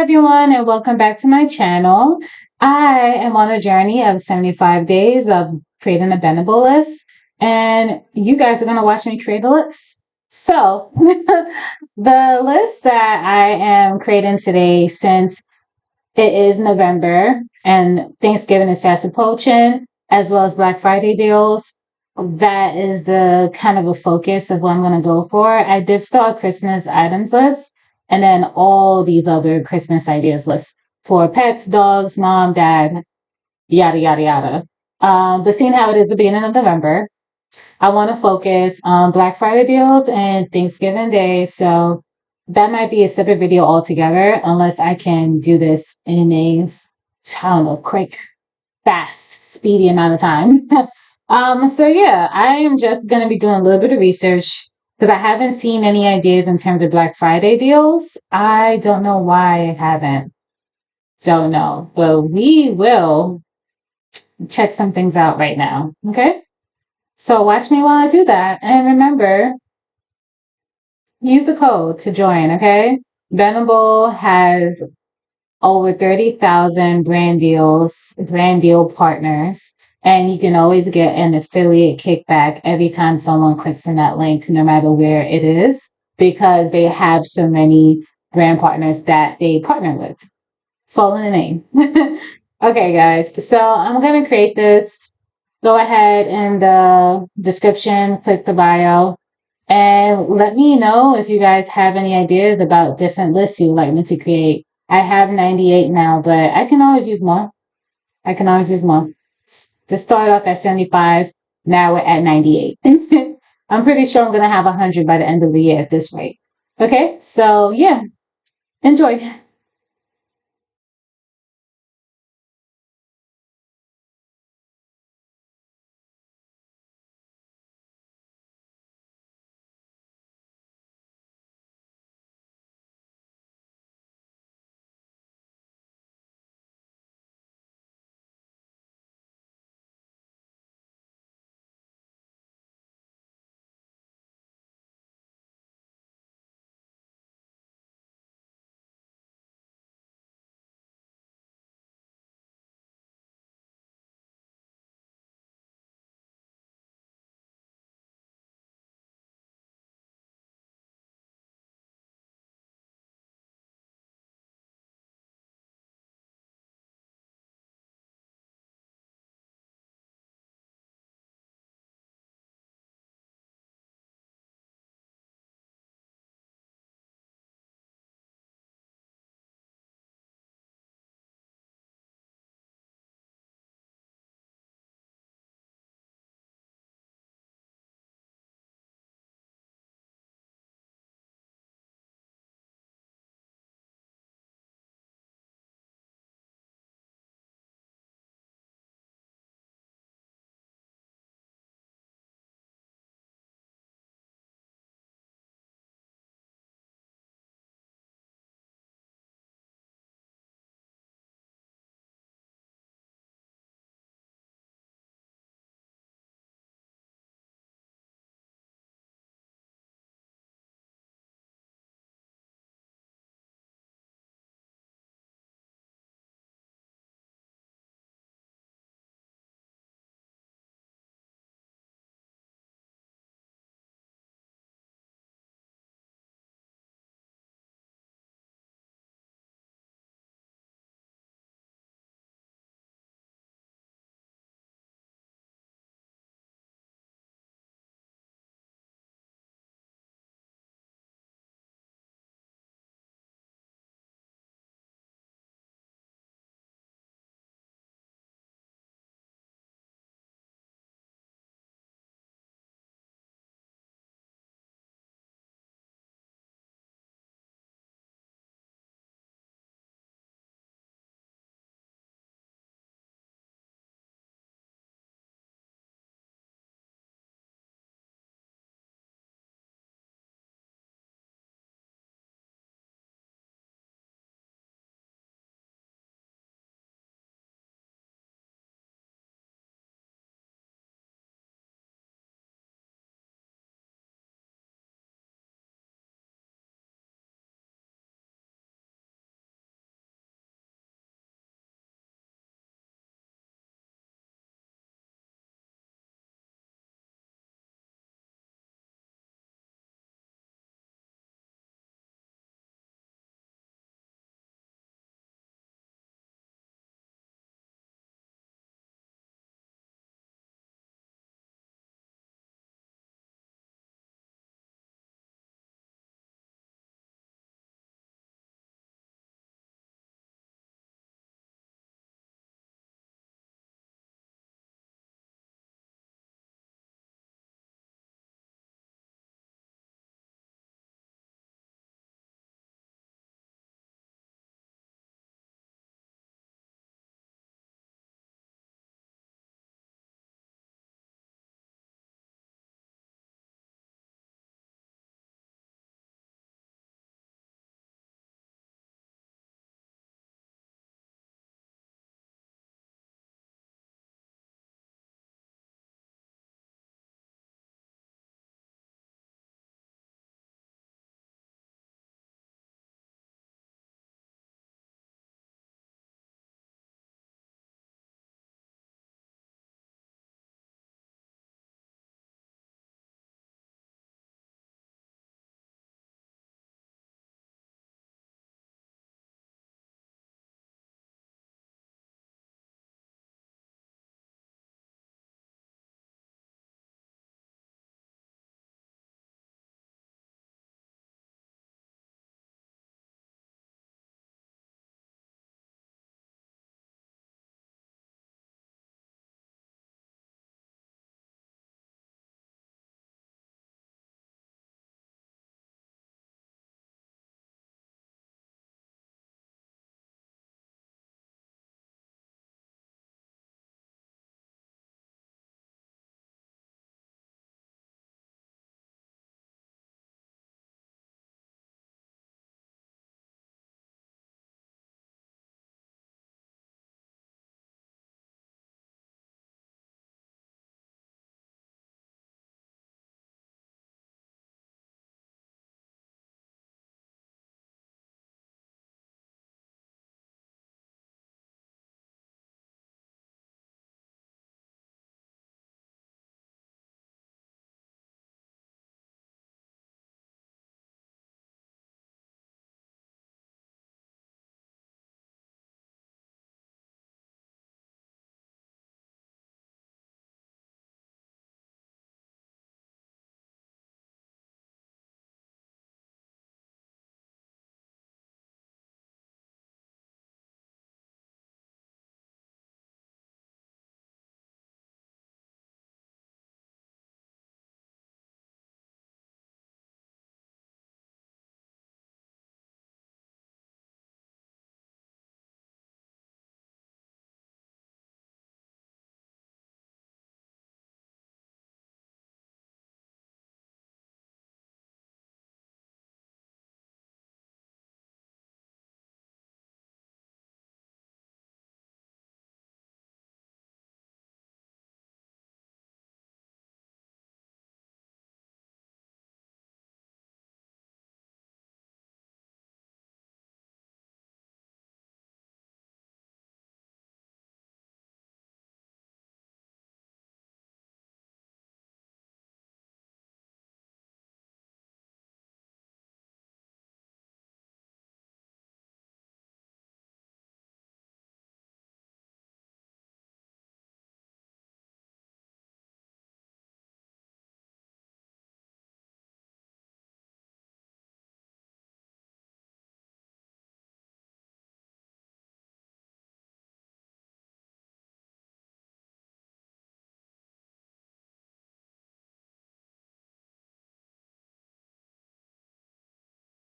everyone, and welcome back to my channel. I am on a journey of 75 days of creating a Benable list, and you guys are going to watch me create a list. So, the list that I am creating today, since it is November and Thanksgiving is fast approaching, as well as Black Friday deals, that is the kind of a focus of what I'm going to go for. I did start a Christmas items list, and then all these other Christmas ideas lists for pets, dogs, mom, dad, yada, yada, yada. But seeing how it is the beginning of November, I want to focus on Black Friday deals and Thanksgiving Day. So that might be a separate video altogether, unless I can do this in a, I don't know, quick, fast, speedy amount of time. So yeah, I am just going to be doing a little bit of research because I haven't seen any ideas in terms of Black Friday deals. I don't know why I haven't. Don't know. But we will check some things out right now. Okay? So watch me while I do that. And remember, use the code to join, okay? Benable has over 30,000 brand deal partners. And you can always get an affiliate kickback every time someone clicks on that link, no matter where it is, because they have so many brand partners that they partner with. It's all in the name. Okay, guys. So I'm going to create this. Go ahead in the description, click the bio, and let me know if you guys have any ideas about different lists you'd like me to create. I have 98 now, but I can always use more. To start off at 75, now we're at 98. I'm pretty sure I'm going to have 100 by the end of the year at this rate. Okay, so yeah, enjoy.